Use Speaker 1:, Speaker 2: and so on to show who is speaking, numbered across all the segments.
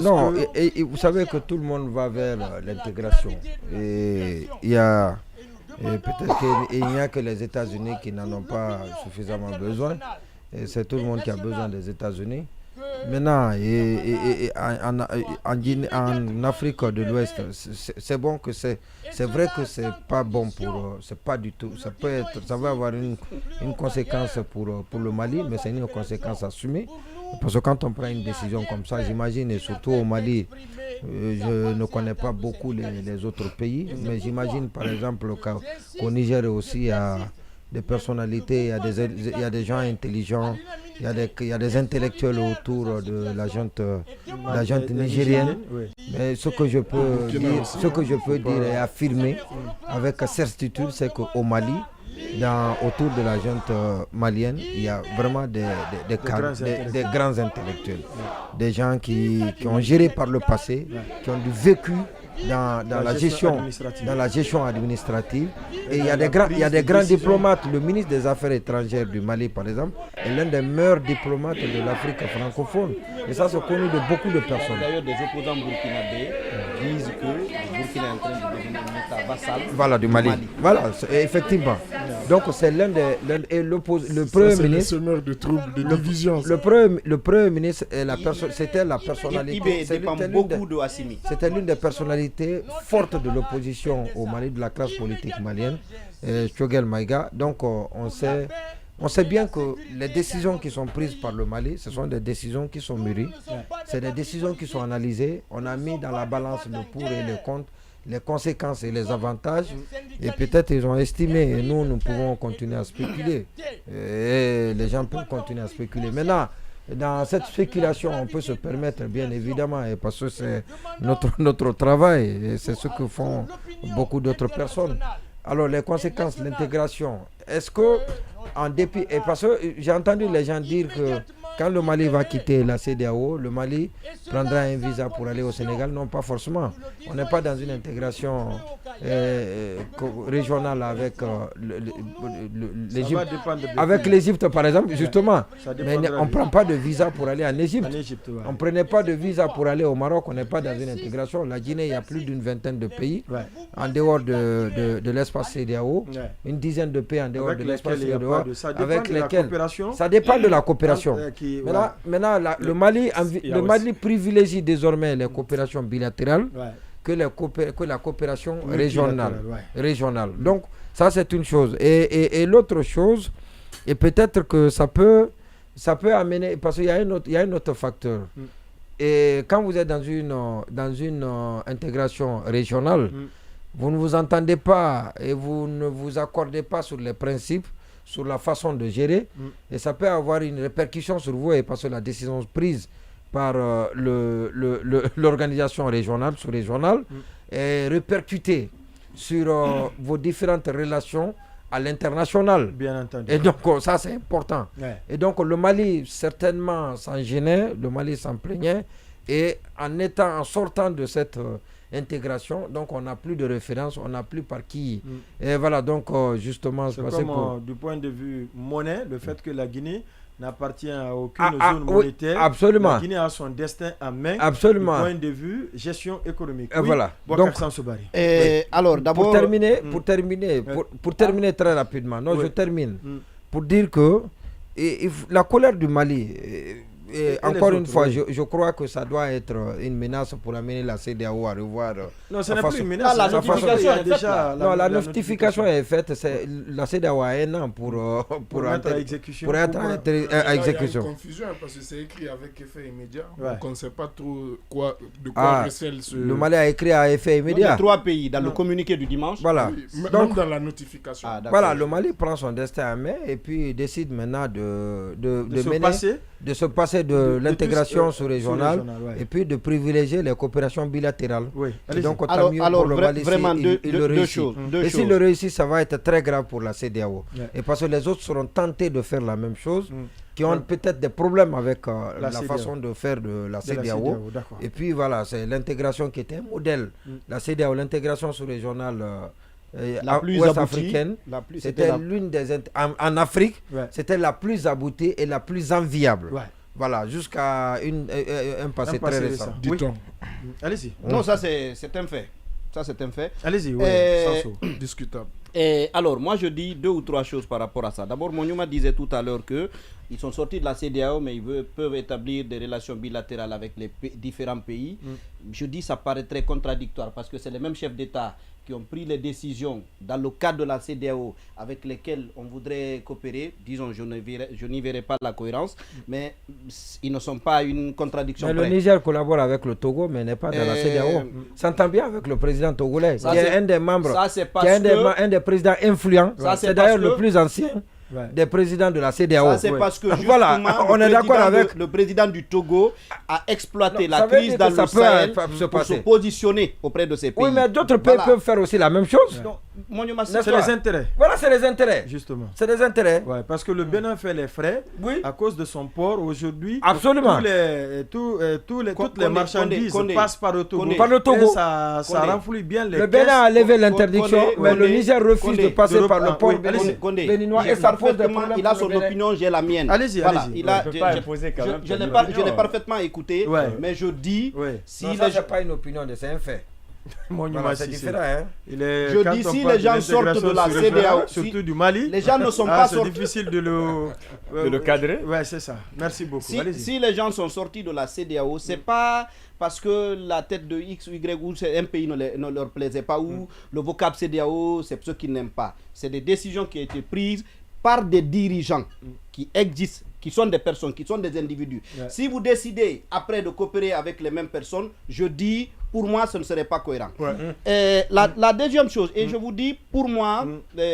Speaker 1: Non, et vous savez que tout le monde va vers l'intégration. Et il y a peut-être qu'il n'y a que les États-Unis qui n'en ont pas suffisamment besoin. Et c'est tout le monde qui a besoin des États-Unis. Maintenant, en Afrique de l'Ouest, c'est bon que c'est vrai que c'est pas bon pour, c'est pas du tout, ça va avoir une conséquence pour le Mali, mais c'est une conséquence assumée. Parce que quand on prend une décision comme ça, j'imagine, et surtout au Mali, je ne connais pas beaucoup les autres pays, mais j'imagine par exemple qu'au Niger aussi, il y a des personnalités, il y a des gens intelligents, il y a des intellectuels autour de la junte nigérienne. Mais ce que je peux dire et affirmer avec certitude, c'est qu'au Mali, autour de la junte malienne, il y a vraiment des grands intellectuels, des gens qui ont géré par le passé, qui ont du vécu dans la gestion administrative. Et il y a des grands diplomates. Le ministre des Affaires étrangères du Mali, par exemple, est l'un des meilleurs diplomates de l'Afrique francophone. Et ça, c'est connu de beaucoup de personnes.
Speaker 2: D'ailleurs, des opposants burkinabés disent que le Burkina est en train de devenir un État vassal.
Speaker 1: Voilà, du Mali. Voilà, effectivement. Donc, c'est le Premier ministre.
Speaker 3: Semeur de troubles, de divisions.
Speaker 1: Le Premier ministre, c'était la personnalité. C'était l'une des personnalités fortes de l'opposition au Mali, de la classe politique malienne, Choguel Maïga. Donc, on sait bien que les décisions qui sont prises par le Mali, ce sont des décisions qui sont mûries. C'est des décisions qui sont analysées. On a mis dans la balance le pour et le contre, les conséquences et les avantages. Et peut-être ils ont estimé, et nous pouvons continuer à spéculer. Et les gens peuvent continuer à spéculer. Maintenant, dans cette spéculation, on peut se permettre, bien évidemment, et parce que c'est notre travail, et c'est ce que font beaucoup d'autres personnes. Alors, les conséquences, l'intégration, est-ce que, en dépit, et parce que j'ai entendu les gens dire que quand le Mali va quitter la CEDEAO, le Mali prendra un visa pour aller au Sénégal. Non, pas forcément. On n'est pas dans une intégration régionale avec l'Égypte. Avec l'Égypte, par exemple, justement. Mais on ne prend pas de visa pour aller en Égypte. On ne prenait pas de visa pour aller au Maroc. On n'est pas dans une intégration. La Guinée, il y a plus d'une vingtaine de pays en dehors de l'espace CEDEAO. Une dizaine de pays en dehors de l'espace CEDEAO. Avec lesquels ça dépend de la coopération. Maintenant, le Mali privilégie désormais les coopérations bilatérales que la coopération régionale. Donc, ça, c'est une chose. Et l'autre chose, et peut-être que ça peut amener, parce qu'il y a un autre facteur. Et quand vous êtes dans une intégration régionale, vous ne vous entendez pas et vous ne vous accordez pas sur les principes, sur la façon de gérer, et ça peut avoir une répercussion sur vous, et parce que la décision prise par l'organisation régionale, sous-régionale, est répercutée sur vos différentes relations à l'international.
Speaker 4: Bien entendu.
Speaker 1: Et donc, ça, c'est important. Et donc, le Mali, certainement, s'en gênait, le Mali s'en plaignait, et en sortant de cette intégration, donc on n'a plus de référence, on n'a plus par qui. Et voilà, donc justement,
Speaker 4: c'est comme du point de vue monnaie, le fait que la Guinée n'appartient à aucune zone monétaire.
Speaker 1: Oui, absolument.
Speaker 4: La Guinée a son destin en main.
Speaker 1: Absolument.
Speaker 4: Du point de vue gestion économique.
Speaker 1: Et voilà.
Speaker 4: Donc,
Speaker 2: alors d'abord,
Speaker 1: pour terminer très rapidement, je termine pour dire que la colère du Mali. Et encore une fois, je crois que ça doit être une menace pour amener la CEDEAO à revoir.
Speaker 4: Non, ce n'est plus une menace. La notification est déjà.
Speaker 1: Non, la notification est faite. La CEDEAO a un an pour
Speaker 4: être à exécution.
Speaker 3: Il y a une confusion parce que c'est écrit avec effet immédiat. Donc on ne sait pas trop de quoi recèle ce.
Speaker 1: Le Mali a écrit à effet immédiat.
Speaker 2: Il y a 3 pays dans le communiqué du dimanche.
Speaker 1: Voilà.
Speaker 3: Donc dans la notification.
Speaker 1: Voilà, le Mali prend son destin en main et puis décide maintenant de se passer de l'intégration sous-régionale et puis de privilégier les coopérations bilatérales. Et donc,
Speaker 2: alors vraiment deux choses.
Speaker 1: Et s'il le réussit, ça va être très grave pour la CEDEAO. Et parce que les autres seront tentés de faire la même chose, qui ont peut-être des problèmes avec la façon de faire de la CEDEAO. Et puis voilà, c'est l'intégration qui était un modèle. La CEDEAO, l'intégration sous-régionale
Speaker 2: la plus
Speaker 1: ouest-africaine, c'était l'une des en Afrique, c'était la plus aboutie et la plus enviable. Voilà, jusqu'à un passé très récent.
Speaker 3: Dit-on.
Speaker 4: Allez-y.
Speaker 2: Non, ça c'est un fait. Ça c'est un fait.
Speaker 4: Allez-y,
Speaker 3: Discutable.
Speaker 2: Alors, moi je dis 2 ou 3 choses par rapport à ça. D'abord, Monyouma disait tout à l'heure qu'ils sont sortis de la CEDEAO, mais ils peuvent établir des relations bilatérales avec les différents pays. Je dis ça paraît très contradictoire parce que c'est les mêmes chefs d'État qui ont pris les décisions dans le cadre de la CEDEAO avec lesquels on voudrait coopérer. Disons, je n'y verrai pas la cohérence, mais ils ne sont pas une contradiction.
Speaker 1: Mais le Niger collabore avec le Togo, mais n'est pas dans la CEDEAO. S'entend bien avec le président togolais, qui est un des membres, qui est un des présidents influents. C'est d'ailleurs le plus ancien des présidents de la CEDEAO.
Speaker 2: Ça, c'est parce que justement, on est d'accord avec le président du Togo a exploité la crise dans le Sahel pour se positionner auprès de ces pays.
Speaker 1: Oui, mais d'autres pays peuvent faire aussi la même chose.
Speaker 4: C'est les intérêts.
Speaker 1: Voilà, c'est les intérêts.
Speaker 4: Justement.
Speaker 1: C'est les intérêts.
Speaker 4: Ouais, parce que le Bénin fait les frais à cause de son port aujourd'hui.
Speaker 1: Absolument.
Speaker 4: Toutes les marchandises passent par le Togo.
Speaker 1: Par le Togo.
Speaker 4: Et ça renflouit bien les
Speaker 1: Le Bénin a levé l'interdiction, mais le Niger refuse de passer par le port béninois. Et ça pose des problèmes.
Speaker 2: Il a son opinion, j'ai la mienne.
Speaker 4: Allez-y, allez-y.
Speaker 2: Je l'ai parfaitement écouté, mais je dis...
Speaker 1: Si ça, c'est pas une opinion, c'est un fait. C'est différent, hein.
Speaker 2: Je dis si les gens sortent de la CEDEAO,
Speaker 4: surtout du Mali,
Speaker 2: les gens ne sont pas sortis.
Speaker 4: C'est difficile de le cadrer. Ouais, c'est ça. Merci beaucoup.
Speaker 2: Si les gens sont sortis de la CEDEAO, c'est pas parce que la tête de X ou Y ou un pays ne leur plaisait pas ou le vocable CEDEAO, c'est ceux qui n'aiment pas. C'est des décisions qui ont été prises par des dirigeants qui existent, qui sont des personnes, qui sont des individus. Si vous décidez après de coopérer avec les mêmes personnes, je dis, pour moi, ce ne serait pas cohérent. La deuxième chose, et je vous dis, pour moi,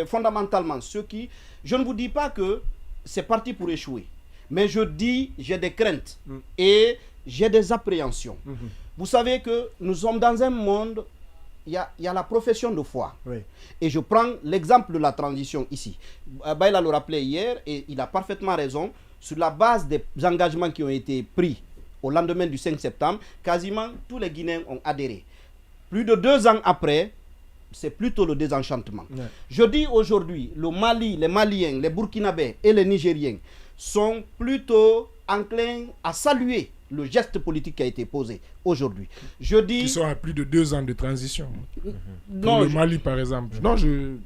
Speaker 2: fondamentalement, je ne vous dis pas que c'est parti pour échouer, mais je dis, j'ai des craintes et j'ai des appréhensions. Vous savez que nous sommes dans un monde, il y a la profession de foi. Et je prends l'exemple de la transition ici. Baïla le rappelait hier, et il a parfaitement raison, sur la base des engagements qui ont été pris au lendemain du 5 septembre, quasiment tous les Guinéens ont adhéré. Plus de 2 ans après, c'est plutôt le désenchantement. Je dis aujourd'hui, le Mali, les Maliens, les Burkinabés et les Nigériens sont plutôt enclins à saluer le geste politique qui a été posé aujourd'hui. Je dis...
Speaker 3: Ils sont à plus de 2 ans de transition. Pour le Mali, par exemple. Je
Speaker 2: ne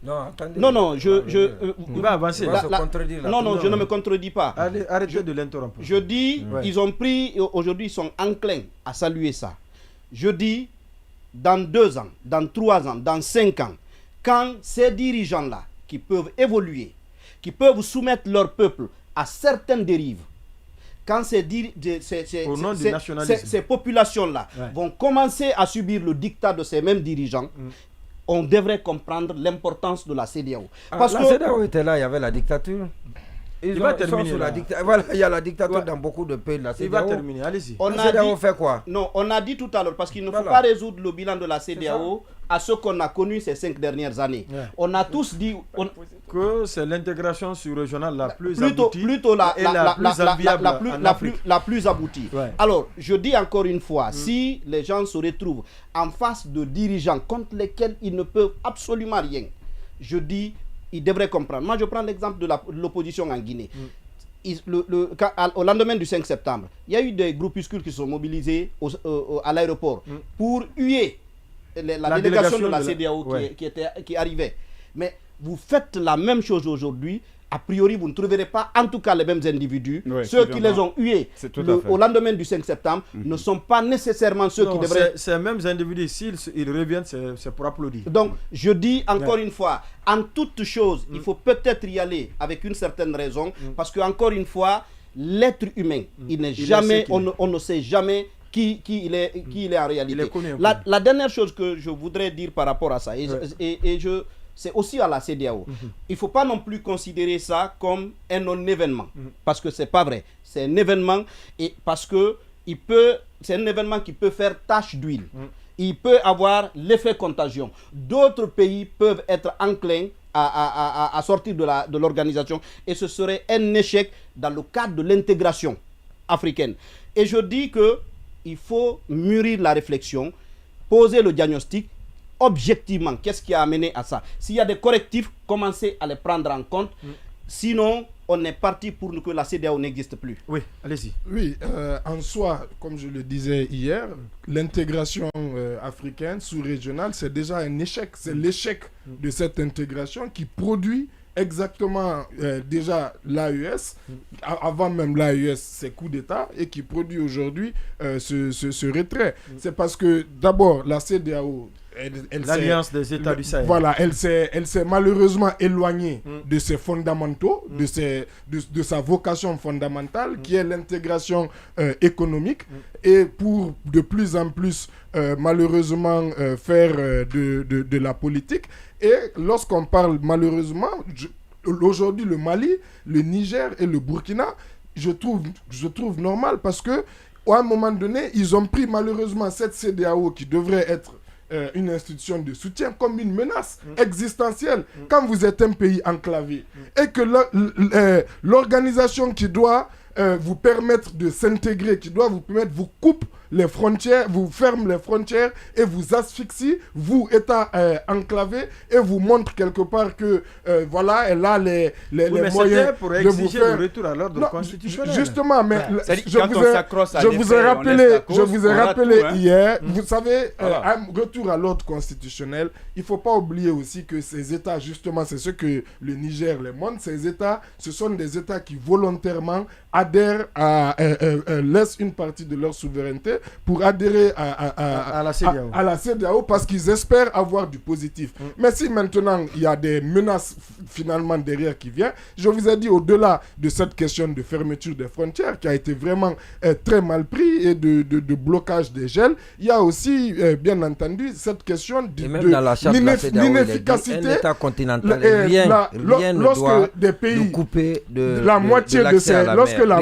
Speaker 2: me contredis pas.
Speaker 4: Arrêtez de l'interrompre.
Speaker 2: Je dis, ils ont pris, aujourd'hui, ils sont enclins à saluer ça. Je dis, dans 2 ans, dans 3 ans, dans 5 ans, quand ces dirigeants-là, qui peuvent évoluer, qui peuvent soumettre leur peuple à certaines dérives, quand ces populations-là vont commencer à subir le dictat de ces mêmes dirigeants, on devrait comprendre l'importance de la CEDEAO.
Speaker 1: La CEDEAO était là, il y avait la dictature. Il y a la dictature dans beaucoup de pays de la CEDEAO.
Speaker 4: Il va terminer, allez-y.
Speaker 1: La CEDEAO fait quoi?
Speaker 2: Non, on a dit tout à l'heure, parce qu'il ne faut pas résoudre le bilan de la CEDEAO à ce qu'on a connu ces 5 dernières années. On a tous dit
Speaker 4: que c'est l'intégration sur-régionale la plus aboutie.
Speaker 2: Plutôt la plus aboutie. Alors, je dis encore une fois, si les gens se retrouvent en face de dirigeants contre lesquels ils ne peuvent absolument rien, je dis, ils devraient comprendre. Moi, je prends l'exemple de l'opposition en Guinée. Au lendemain du 5 septembre, il y a eu des groupuscules qui sont mobilisés à l'aéroport pour huer la délégation de la CEDEAO qui arrivait. Mais vous faites la même chose aujourd'hui. A priori, vous ne trouverez pas, en tout cas, les mêmes individus. Ceux qui les ont hués au lendemain du 5 septembre ne sont pas nécessairement ceux qui devraient...
Speaker 4: Ces mêmes individus, s'ils reviennent, c'est pour applaudir.
Speaker 2: Donc, je dis encore une fois, en toute chose, il faut peut-être y aller avec une certaine raison, parce que encore une fois, l'être humain, il n'est jamais, on ne sait jamais qui il est en réalité. La dernière chose que je voudrais dire par rapport à ça, c'est aussi à la CEDEAO. Il ne faut pas non plus considérer ça comme un non-événement, parce que ce n'est pas vrai. C'est un événement, et parce que c'est un événement qui peut faire tache d'huile. Il peut avoir l'effet contagion. D'autres pays peuvent être enclins à sortir de l'organisation, et ce serait un échec dans le cadre de l'intégration africaine. Et je dis qu'il faut mûrir la réflexion, poser le diagnostic, objectivement, qu'est-ce qui a amené à ça? S'il y a des correctifs, commencez à les prendre en compte. Sinon, on est parti pour que la CEDEAO n'existe plus.
Speaker 4: Oui, allez-y.
Speaker 3: Oui, en soi, comme je le disais hier, l'intégration africaine sous-régionale, c'est déjà un échec. C'est l'échec de cette intégration qui produit exactement déjà l'AES, avant même l'AES, ses coups d'État, et qui produit aujourd'hui ce retrait. C'est parce que d'abord, la CEDEAO,
Speaker 4: l'Alliance des États du Sahel.
Speaker 3: Voilà, elle s'est malheureusement éloignée de ses fondamentaux, de sa vocation fondamentale, qui est l'intégration économique, et pour de plus en plus, malheureusement, faire de la politique. Et lorsqu'on parle malheureusement, aujourd'hui le Mali, le Niger et le Burkina, je trouve normal parce que à un moment donné, ils ont pris malheureusement cette CEDEAO qui devrait être une institution de soutien comme une menace existentielle. Quand vous êtes un pays enclavé et que l'organisation qui doit vous permettre de s'intégrer, qui doit vous permettre, vous coupe les frontières, vous ferme les frontières et vous asphyxie, vous, État enclavé, et vous montre quelque part que, voilà, elle a les moyens
Speaker 4: pour
Speaker 3: de
Speaker 4: exiger
Speaker 3: vous faire...
Speaker 4: le retour à l'ordre constitutionnel.
Speaker 3: Justement, mais
Speaker 2: je
Speaker 3: vous ai rappelé hier, vous savez, un retour à l'ordre constitutionnel, il ne faut pas oublier aussi que ces États, justement, c'est ce que le Niger les montre, ces États, ce sont des États qui volontairement adhèrent laissent une partie de leur souveraineté pour adhérer à la CEDEAO parce qu'ils espèrent avoir du positif. Mais si maintenant il y a des menaces finalement derrière qui viennent, je vous ai dit au-delà de cette question de fermeture des frontières qui a été vraiment très mal pris et de blocage des gels, il y a aussi bien entendu cette question de l'inefficacité.
Speaker 1: Un État continental, rien ne doit nous couper de la moitié de ces,
Speaker 3: lorsque la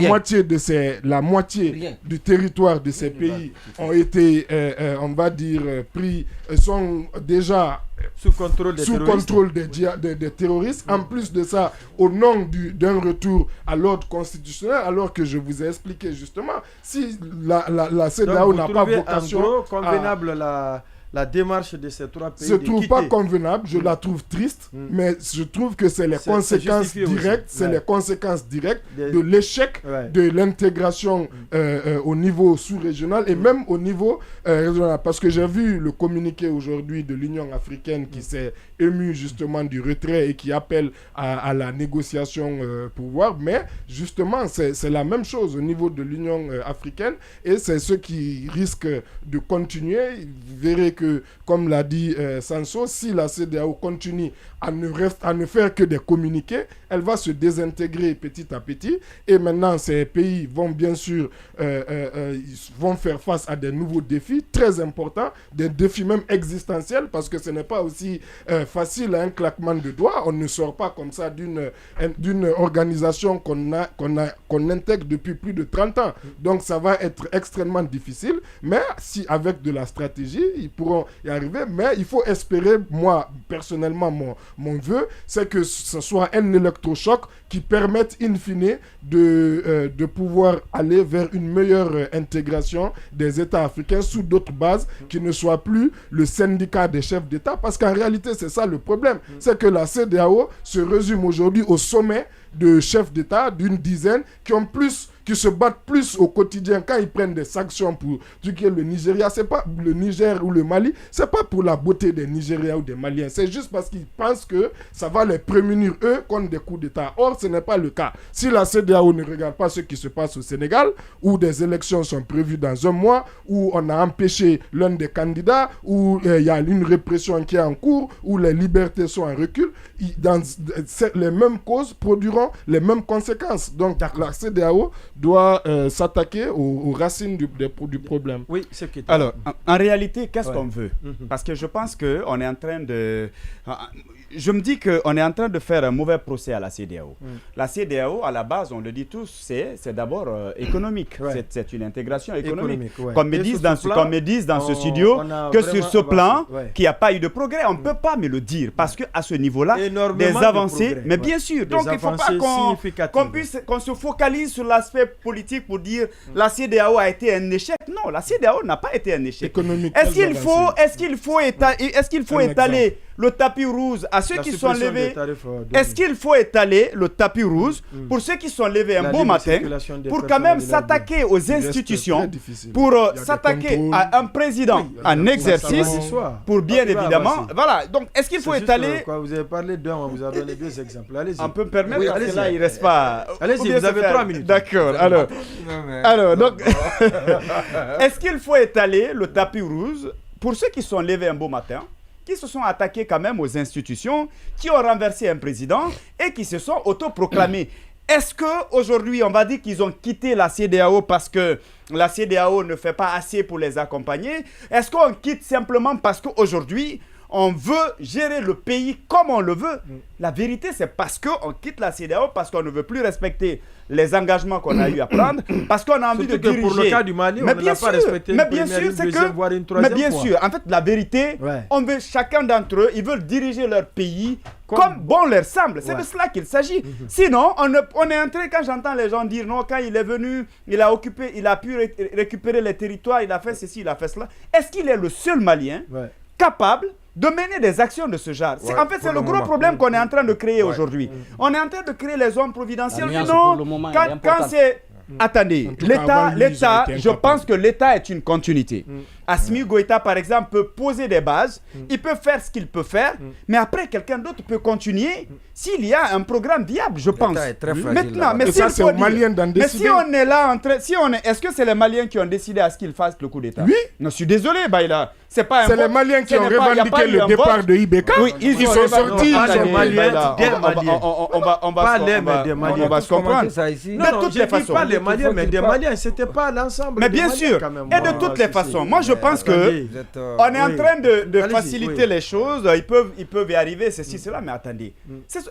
Speaker 3: moitié du territoire de ces pays ont été, on va dire, pris, sont déjà
Speaker 4: sous contrôle
Speaker 3: des terroristes. En plus de ça, au nom d'un retour à l'ordre constitutionnel, alors que je vous ai expliqué justement, si la CEDEAO n'a pas vocation...
Speaker 4: En gros, convenable la démarche de ces trois pays.
Speaker 3: Je ne trouve pas convenable, je la trouve triste, mais je trouve que c'est les conséquences directes, les conséquences directes de l'échec de l'intégration au niveau sous-régional et même au niveau régional. Parce que j'ai vu le communiqué aujourd'hui de l'Union africaine qui s'est ému justement du retrait et qui appelle à la négociation pour voir, mais justement c'est la même chose au niveau de l'Union africaine et c'est ce qui risque de continuer. Vous verrez que, comme l'a dit Sanso, si la CEDEAO continue à ne faire que des communiqués, elle va se désintégrer petit à petit. Et maintenant, ces pays vont bien sûr vont faire face à des nouveaux défis très importants, des défis même existentiels, parce que ce n'est pas aussi facile à un claquement de doigts. On ne sort pas comme ça d'une organisation qu'on intègre depuis plus de 30 ans. Donc, ça va être extrêmement difficile. Mais si avec de la stratégie, ils pourront y arriver. Mais il faut espérer, moi, personnellement, mon vœu, c'est que ce soit un électrochoc qui permette in fine de pouvoir aller vers une meilleure intégration des États africains sous d'autres bases qui ne soient plus le syndicat des chefs d'État. Parce qu'en réalité, c'est ça le problème. C'est que la CEDEAO se résume aujourd'hui au sommet de chefs d'État d'une dizaine qui se battent plus au quotidien quand ils prennent des sanctions pour le Nigeria. C'est pas le Niger ou le Mali, c'est pas pour la beauté des Nigériens ou des Maliens, c'est juste parce qu'ils pensent que ça va les prémunir eux contre des coups d'État. Or, ce n'est pas le cas. Si la CEDEAO ne regarde pas ce qui se passe au Sénégal, où des élections sont prévues dans un mois, où on a empêché l'un des candidats, où il y a une répression qui est en cours, où les libertés sont en recul, les mêmes causes produiront les mêmes conséquences. Donc, la CEDEAO doit s'attaquer aux racines du problème.
Speaker 4: Oui, c'est qui.
Speaker 2: Alors, en réalité, qu'est-ce qu'on veut? Parce que je pense qu'on est en train de... Je me dis qu'on est en train de faire un mauvais procès à la CEDEAO. La CEDEAO, à la base, on le dit tous, c'est d'abord économique. C'est une intégration économique. Comme me disent dans ce studio, que sur ce plan, qu'il n'y a pas eu de progrès. On ne peut pas me le dire. Parce qu'à ce niveau-là, des avancées... Mais bien sûr, donc il ne faut pas qu'on se focalise sur l'aspect politique pour dire la CEDEAO a été un échec. Non, la CEDEAO n'a pas été un échec.
Speaker 3: Économique.
Speaker 2: Est-ce qu'il faut étaler le tapis rouge à ceux qui sont levés. Est-ce qu'il faut étaler le tapis rouge pour ceux qui sont levés un beau matin pour quand même s'attaquer aux institutions, pour s'attaquer à un président en exercice, pour bien évidemment. Voilà, donc est-ce qu'il faut étaler.
Speaker 4: Vous avez parlé d'un, on vous a donné 2 exemples. Allez-y.
Speaker 2: On peut me permettre, parce que là il ne reste pas.
Speaker 4: Allez-y, vous avez 3 minutes.
Speaker 2: D'accord, alors donc, est-ce qu'il faut étaler le tapis rouge pour ceux qui sont levés un beau matin, qui se sont attaqués quand même aux institutions, qui ont renversé un président et qui se sont autoproclamés? Est-ce qu'aujourd'hui, on va dire qu'ils ont quitté la CEDEAO parce que la CEDEAO ne fait pas assez pour les accompagner? Est-ce qu'on quitte simplement parce qu'aujourd'hui, on veut gérer le pays comme on le veut? La vérité, c'est parce qu'on quitte la CEDEAO, parce qu'on ne veut plus respecter les engagements qu'on a eu à prendre, parce qu'on a envie de diriger.
Speaker 4: Pour le cas du Mali, on n'a pas respecté une première, une deuxième, voire une troisième fois.
Speaker 2: Mais bien sûr, en fait, la vérité, on veut, chacun d'entre eux, ils veulent diriger leur pays comme bon leur semble. C'est de cela qu'il s'agit. Sinon, on est entré, quand j'entends les gens dire, non, quand il est venu, il a occupé, il a pu récupérer les territoires, il a fait ceci, il a fait cela. Est-ce qu'il est le seul Malien capable de mener des actions de ce genre? En fait, c'est le gros problème qu'on est en train de créer aujourd'hui. On est en train de créer les hommes providentiels. Non, quand c'est... Attendez, l'État, je pense que l'État est une continuité. Assimi Goïta, par exemple, peut poser des bases, il peut faire ce qu'il peut faire, mais après, quelqu'un d'autre peut continuer s'il y a un programme viable, je pense.
Speaker 1: Est très fragile,
Speaker 2: maintenant, mais
Speaker 3: ça, c'est aux Maliens d'en décider.
Speaker 2: Mais si on est là, est-ce que c'est les Maliens qui ont décidé à ce qu'ils fassent le coup d'État?
Speaker 3: Oui.
Speaker 2: Non, je suis désolé, Baïla. C'est les
Speaker 3: Maliens qui ont revendiqué le départ de Ibeka.
Speaker 2: Oui, ils
Speaker 3: sont sortis.
Speaker 4: Les Maliens, des Maliens.
Speaker 2: On va se comprendre.
Speaker 4: De toutes les façons. Pas les Maliens, mais des Maliens. C'était pas l'ensemble.
Speaker 2: Mais bien sûr. Et de toutes les façons. Moi, je pense que on est en train de faciliter les choses. Ils peuvent y arriver, ceci, cela. Mais attendez.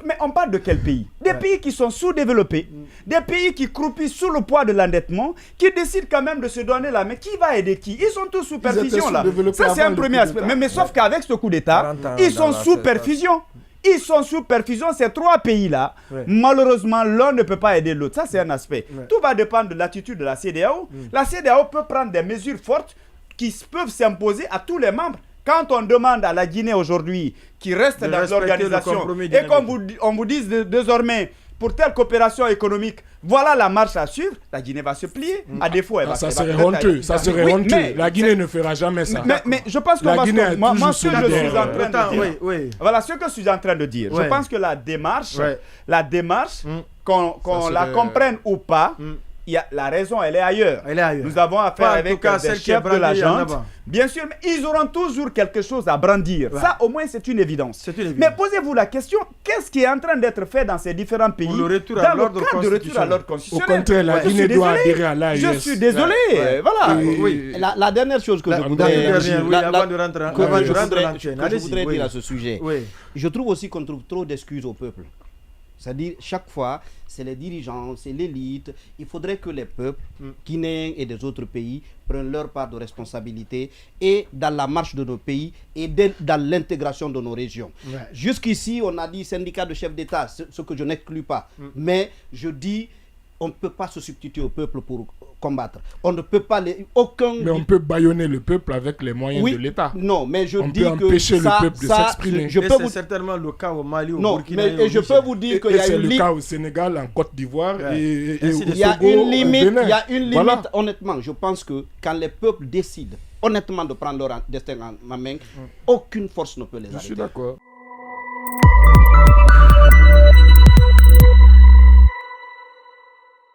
Speaker 2: Mais on parle de quel pays? Des pays qui sont sous-développés. Des pays qui croupissent sous le poids de l'endettement, qui décident quand même de se donner la main. Qui va aider qui? Ils sont tous sous perfusion là. Ça, c'est un premier aspect. Mais sauf qu'avec ce coup d'État, ils sont sous perfusion. Ils sont sous perfusion, ces 3 pays-là. Malheureusement, l'un ne peut pas aider l'autre. Ça, c'est un aspect. Tout va dépendre de l'attitude de la CEDEAO. La CEDEAO peut prendre des mesures fortes qui peuvent s'imposer à tous les membres. Quand on demande à la Guinée aujourd'hui, qui reste dans l'organisation, et qu'on vous dise désormais, pour telle coopération économique, voilà la marche à suivre, la Guinée va se plier. À défaut, elle va
Speaker 3: ça serait honteux. Ça serait honteux. La Guinée ne fera jamais ça.
Speaker 2: Mais je pense que moi, ce que je suis en train de dire, voilà ce que je suis en train de dire. Je pense que la démarche, qu'on la comprenne ou pas, la raison, elle est ailleurs. Nous avons affaire avec des chefs de la junte. Bien sûr, mais ils auront toujours quelque chose à brandir. Ça, au moins, c'est une évidence. Mais posez-vous la question, qu'est-ce qui est en train d'être fait dans ces différents pays dans le cadre de retour à l'ordre constitutionnel?
Speaker 3: Au contraire, la Guinée doit adhérer à l'AES.
Speaker 2: Je suis désolé. Voilà.
Speaker 5: La dernière chose que je voudrais dire à ce sujet, je trouve aussi qu'on trouve trop d'excuses au peuple. C'est-à-dire, chaque fois, c'est les dirigeants, c'est l'élite. Il faudrait que les peuples guinéens et des autres pays prennent leur part de responsabilité et dans la marche de nos pays et dans l'intégration de nos régions. Jusqu'ici, on a dit syndicat de chefs d'État, ce que je n'exclus pas. Mais je dis, on ne peut pas se substituer au peuple pour combattre. On ne peut pas Mais
Speaker 3: on peut bâillonner le peuple avec les moyens de l'État.
Speaker 5: Non, mais je dis que
Speaker 3: on peut empêcher le peuple de s'exprimer.
Speaker 4: C'est certainement le cas au Mali, au Burkina
Speaker 5: et je peux vous dire qu'il y a
Speaker 3: c'est le cas au Sénégal, en Côte d'Ivoire et au Togo,
Speaker 5: il y a une limite, honnêtement. Je pense que quand les peuples décident honnêtement de prendre leur destin en main, aucune force ne peut les arrêter.
Speaker 3: Je suis d'accord.